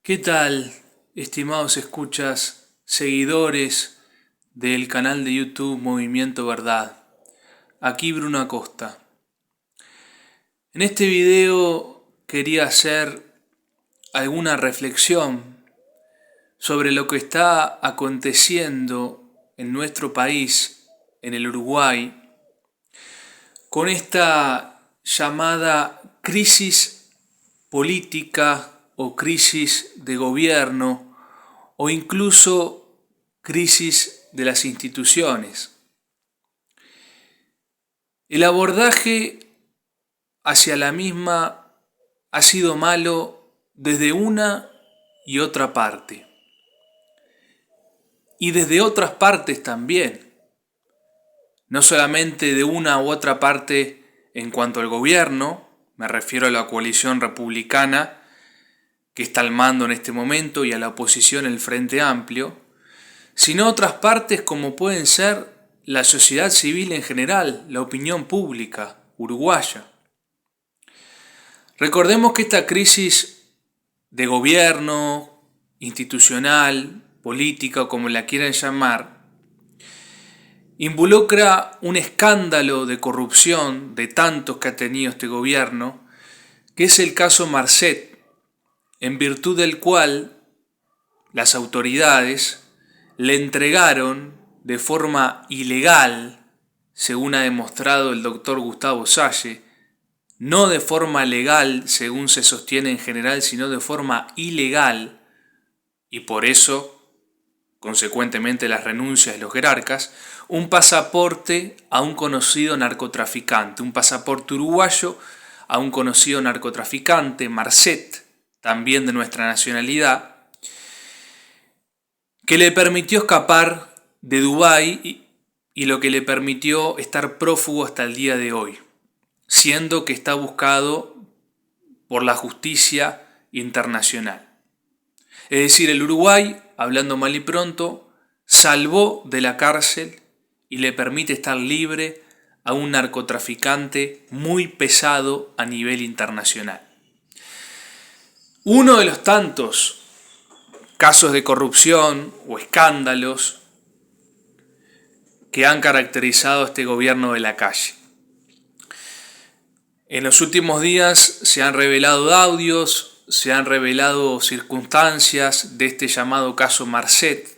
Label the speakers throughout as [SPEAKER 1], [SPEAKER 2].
[SPEAKER 1] ¿Qué tal, estimados escuchas, seguidores del canal de YouTube Movimiento Verdad? Aquí Bruno Acosta. En este video quería hacer alguna reflexión sobre lo que está aconteciendo en nuestro país, en el Uruguay, con esta llamada crisis política o crisis de gobierno o incluso crisis de las instituciones. El abordaje hacia la misma ha sido malo desde una y otra parte. Y desde otras partes también. No solamente de una u otra parte en cuanto al gobierno, me refiero a la coalición republicana que está al mando en este momento y a la oposición el Frente Amplio, sino otras partes como pueden ser la sociedad civil en general, la opinión pública uruguaya. Recordemos que esta crisis de gobierno, institucional, política o como la quieran llamar, involucra un escándalo de corrupción de tantos que ha tenido este gobierno, que es el caso Marcet, en virtud del cual las autoridades le entregaron de forma ilegal, según ha demostrado el doctor Gustavo Salle, no de forma legal, según se sostiene en general, sino de forma ilegal, y por eso, consecuentemente las renuncias de los jerarcas, un pasaporte a un conocido narcotraficante, un pasaporte uruguayo a un conocido narcotraficante, Marcet, también de nuestra nacionalidad, que le permitió escapar de Dubái y lo que le permitió estar prófugo hasta el día de hoy, siendo que está buscado por la justicia internacional. Es decir, el Uruguay, hablando mal y pronto, salvó de la cárcel y le permite estar libre a un narcotraficante muy pesado a nivel internacional. Uno de los tantos casos de corrupción o escándalos que han caracterizado a este gobierno de la calle. En los últimos días se han revelado audios, se han revelado circunstancias de este llamado caso Marcet,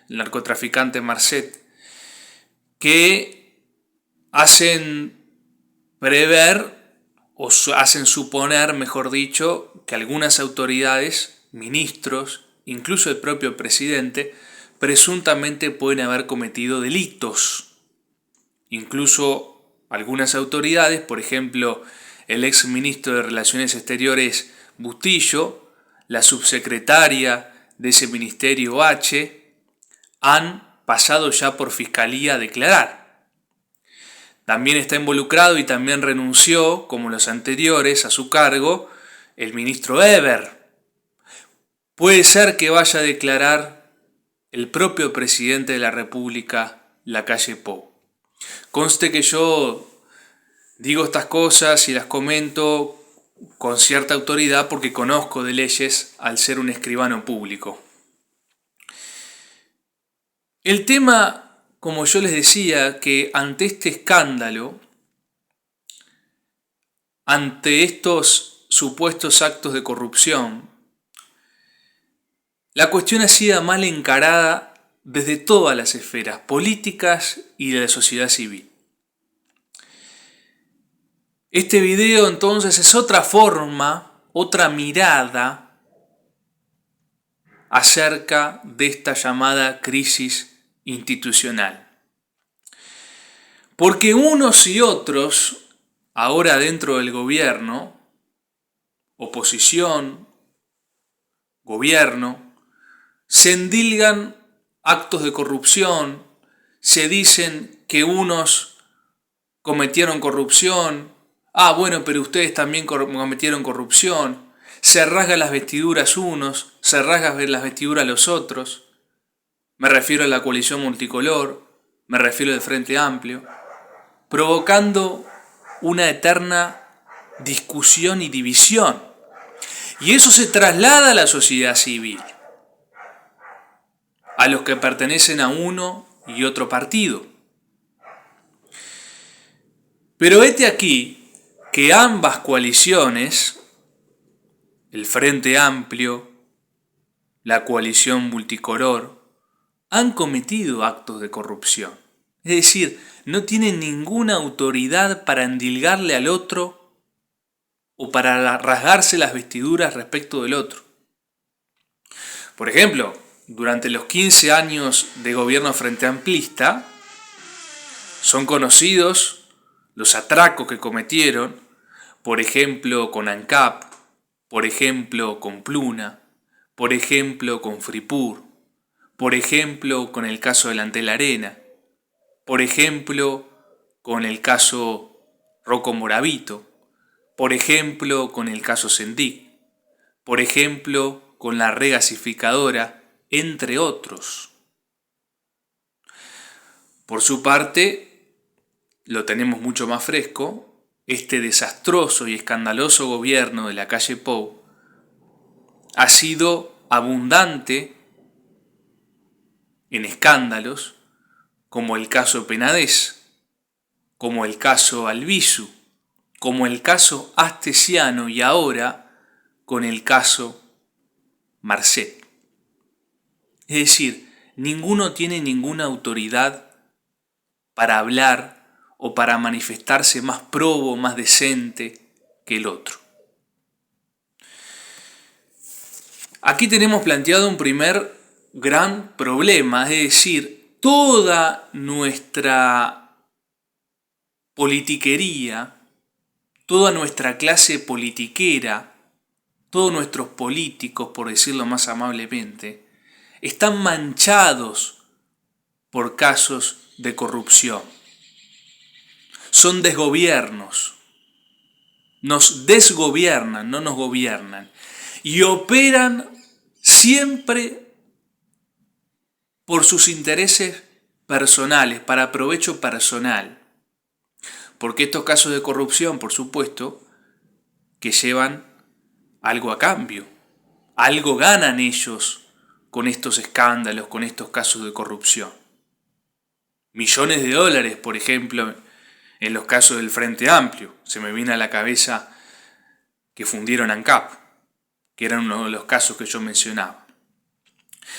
[SPEAKER 1] el narcotraficante Marcet, que hacen prever o hacen suponer, mejor dicho, que algunas autoridades, ministros, incluso el propio presidente, presuntamente pueden haber cometido delitos. Incluso algunas autoridades, por ejemplo, el ex ministro de Relaciones Exteriores Bustillo, la subsecretaria de ese ministerio H, han pasado ya por fiscalía a declarar. También está involucrado y también renunció, como los anteriores, a su cargo, el ministro Eber. Puede ser que vaya a declarar el propio presidente de la República, Lacalle Pou. Conste que yo digo estas cosas y las comento con cierta autoridad porque conozco de leyes al ser un escribano público. El tema, como yo les decía, que ante este escándalo, ante estos supuestos actos de corrupción, la cuestión ha sido mal encarada desde todas las esferas políticas y de la sociedad civil. Este video entonces es otra forma, otra mirada acerca de esta llamada crisis institucional. Porque unos y otros, ahora dentro del gobierno, oposición, gobierno, se endilgan actos de corrupción, se dicen que unos cometieron corrupción, bueno, pero ustedes también cometieron corrupción, se rasgan las vestiduras unos, se rasgan las vestiduras los otros, me refiero a la coalición multicolor, me refiero al Frente Amplio, provocando una eterna discusión y división. Y eso se traslada a la sociedad civil, a los que pertenecen a uno y otro partido. Pero hete aquí que ambas coaliciones, el Frente Amplio, la coalición multicolor, han cometido actos de corrupción. Es decir, no tienen ninguna autoridad para endilgarle al otro o para rasgarse las vestiduras respecto del otro. Por ejemplo, durante los 15 años de gobierno frente amplista, son conocidos los atracos que cometieron, por ejemplo con ANCAP, por ejemplo con Pluna, por ejemplo con Fripur, por ejemplo con el caso de Antel Arena, por ejemplo con el caso Rocco Moravito, por ejemplo con el caso Sendic, por ejemplo con la regasificadora, entre otros. Por su parte, lo tenemos mucho más fresco, este desastroso y escandaloso gobierno de la calle Pou ha sido abundante en escándalos, como el caso Penades, como el caso Albizu, como el caso Astesiano y ahora con el caso Marcet. Es decir, ninguno tiene ninguna autoridad para hablar o para manifestarse más probo, más decente que el otro. Aquí tenemos planteado un primer gran problema, es decir, toda nuestra politiquería, toda nuestra clase politiquera, todos nuestros políticos, por decirlo más amablemente, están manchados por casos de corrupción. Son desgobiernos. Nos desgobiernan, no nos gobiernan. Y operan siempre por sus intereses personales, para provecho personal. Porque estos casos de corrupción, por supuesto, que llevan algo a cambio. Algo ganan ellos con estos escándalos, con estos casos de corrupción. Millones de dólares, por ejemplo, en los casos del Frente Amplio. Se me viene a la cabeza que fundieron ANCAP, que era uno de los casos que yo mencionaba.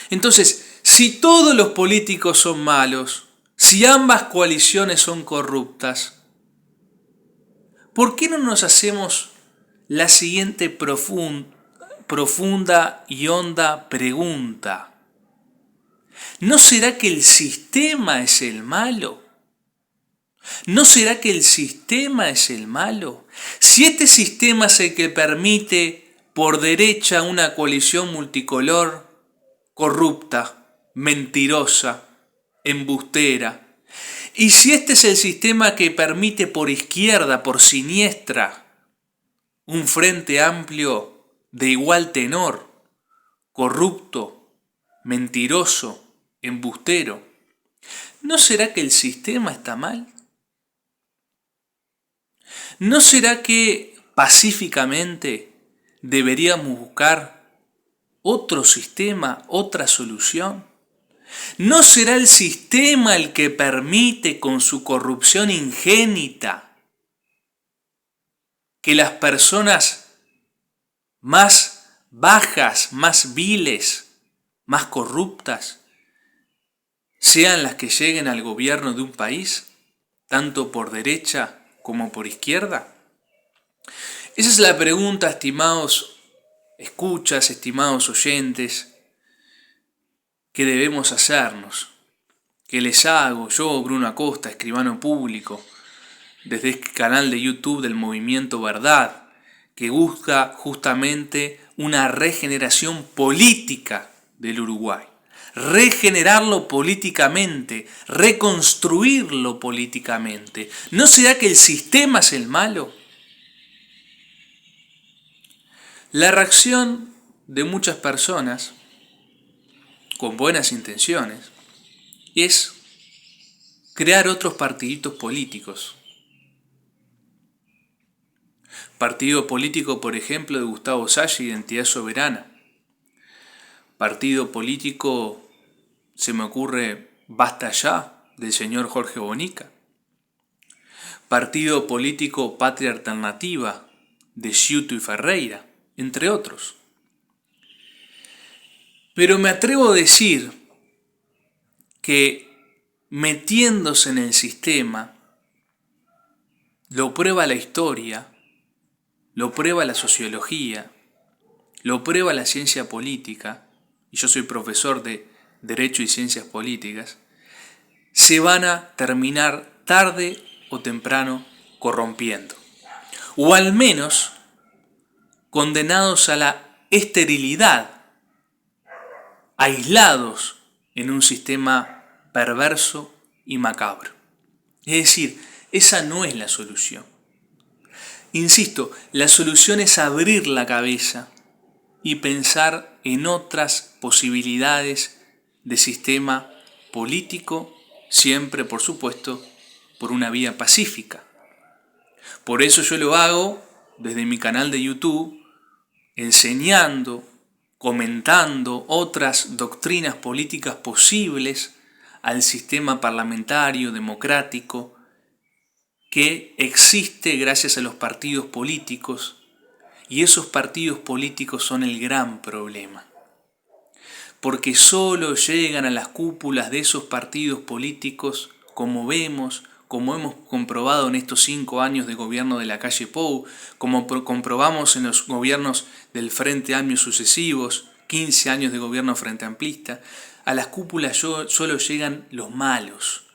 [SPEAKER 1] Entonces, si todos los políticos son malos, si ambas coaliciones son corruptas, ¿por qué no nos hacemos la siguiente profunda y honda pregunta? ¿No será que el sistema es el malo? ¿No será que el sistema es el malo? Si este sistema es el que permite por derecha una coalición multicolor, corrupta, mentirosa, embustera, y si este es el sistema que permite por izquierda, por siniestra, un frente amplio de igual tenor, corrupto, mentiroso, embustero, ¿no será que el sistema está mal? ¿No será que pacíficamente deberíamos buscar otro sistema, otra solución? ¿No será el sistema el que permite con su corrupción ingénita que las personas más bajas, más viles, más corruptas sean las que lleguen al gobierno de un país, tanto por derecha como por izquierda? Esa es la pregunta, estimados escuchas, estimados oyentes, que debemos hacernos, que les hago yo, Bruno Acosta, escribano público, desde este canal de YouTube del Movimiento Verdad, que busca justamente una regeneración política del Uruguay. Regenerarlo políticamente, reconstruirlo políticamente. ¿No será que el sistema es el malo? La reacción de muchas personas con buenas intenciones es crear otros partiditos políticos. Partido político, por ejemplo, de Gustavo Salla, Identidad Soberana. Partido político, se me ocurre, Basta Ya, del señor Jorge Bonica. Partido político Patria Alternativa, de Ciuto y Ferreira, entre otros. Pero me atrevo a decir que metiéndose en el sistema, lo prueba la historia, lo prueba la sociología, lo prueba la ciencia política, y yo soy profesor de Derecho y Ciencias Políticas, se van a terminar tarde o temprano corrompiendo. O al menos condenados a la esterilidad, aislados en un sistema perverso y macabro. Es decir, esa no es la solución. Insisto, la solución es abrir la cabeza y pensar en otras posibilidades de sistema político, siempre, por supuesto, por una vía pacífica. Por eso yo lo hago desde mi canal de YouTube, enseñando, comentando otras doctrinas políticas posibles al sistema parlamentario, democrático, que existe gracias a los partidos políticos, y esos partidos políticos son el gran problema. Porque solo llegan a las cúpulas de esos partidos políticos, como vemos, como hemos comprobado en estos 5 años de gobierno de la calle Pou, como comprobamos en los gobiernos del Frente Amplio sucesivos, 15 años de gobierno frente amplista, a las cúpulas solo llegan los malos,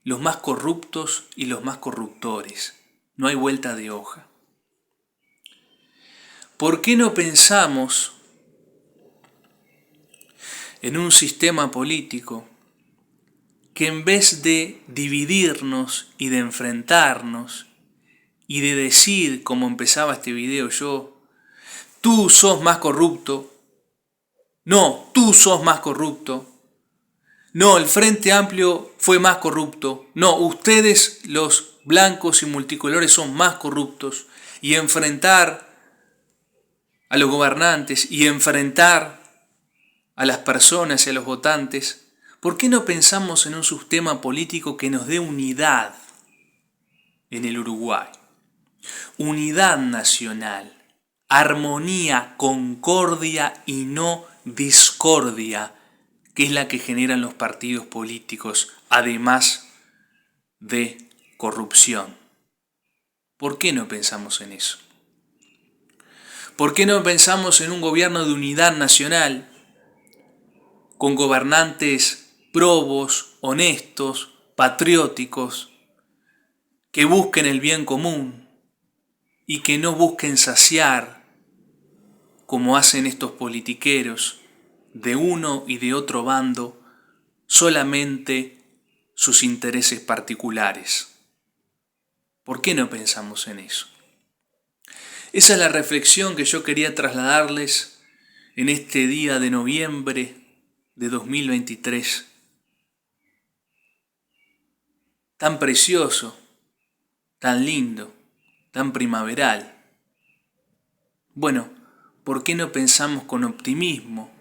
[SPEAKER 1] los más corruptos y los más corruptores. No hay vuelta de hoja. ¿Por qué no pensamos en un sistema político que en vez de dividirnos y de enfrentarnos y de decir, como empezaba este video yo, tú sos más corrupto, no, tú sos más corrupto, no, el Frente Amplio fue más corrupto, no, ustedes los blancos y multicolores son más corruptos, y enfrentar a los gobernantes y enfrentar a las personas y a los votantes, ¿por qué no pensamos en un sistema político que nos dé unidad en el Uruguay? Unidad nacional, armonía, concordia y no discordia, que es la que generan los partidos políticos, además de corrupción. ¿Por qué no pensamos en eso? ¿Por qué no pensamos en un gobierno de unidad nacional, con gobernantes probos, honestos, patrióticos, que busquen el bien común y que no busquen saciar, como hacen estos politiqueros, de uno y de otro bando, solamente sus intereses particulares? ¿Por qué no pensamos en eso? Esa es la reflexión que yo quería trasladarles en este día de noviembre de 2023. Tan precioso, tan lindo, tan primaveral. Bueno, ¿por qué no pensamos con optimismo?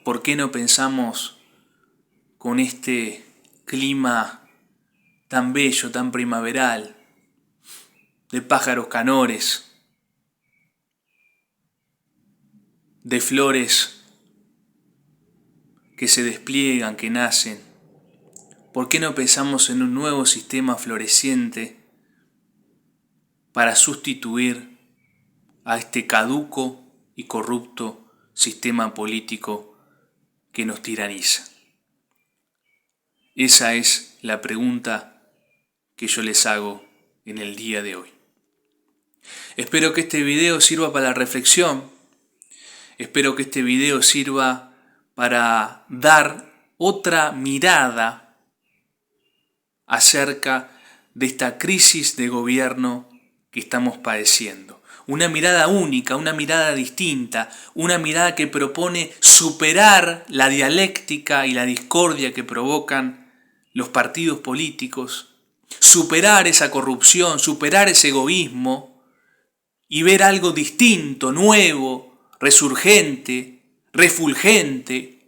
[SPEAKER 1] ¿Por qué no pensamos con este clima tan bello, tan primaveral, de pájaros canores, de flores que se despliegan, que nacen? ¿Por qué no pensamos en un nuevo sistema floreciente para sustituir a este caduco y corrupto sistema político que nos tiraniza? Esa es la pregunta que yo les hago en el día de hoy. Espero que este video sirva para la reflexión. Espero que este video sirva para dar otra mirada acerca de esta crisis de gobierno que estamos padeciendo. Una mirada única, una mirada distinta, una mirada que propone superar la dialéctica y la discordia que provocan los partidos políticos superar esa corrupción, superar ese egoísmo y ver algo distinto, nuevo, resurgente, refulgente,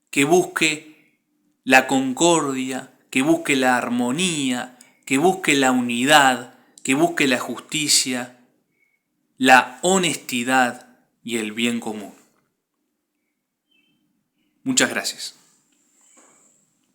[SPEAKER 1] que busque la concordia, que busque la armonía, que busque la unidad, que busque la justicia, la honestidad y el bien común. Muchas gracias.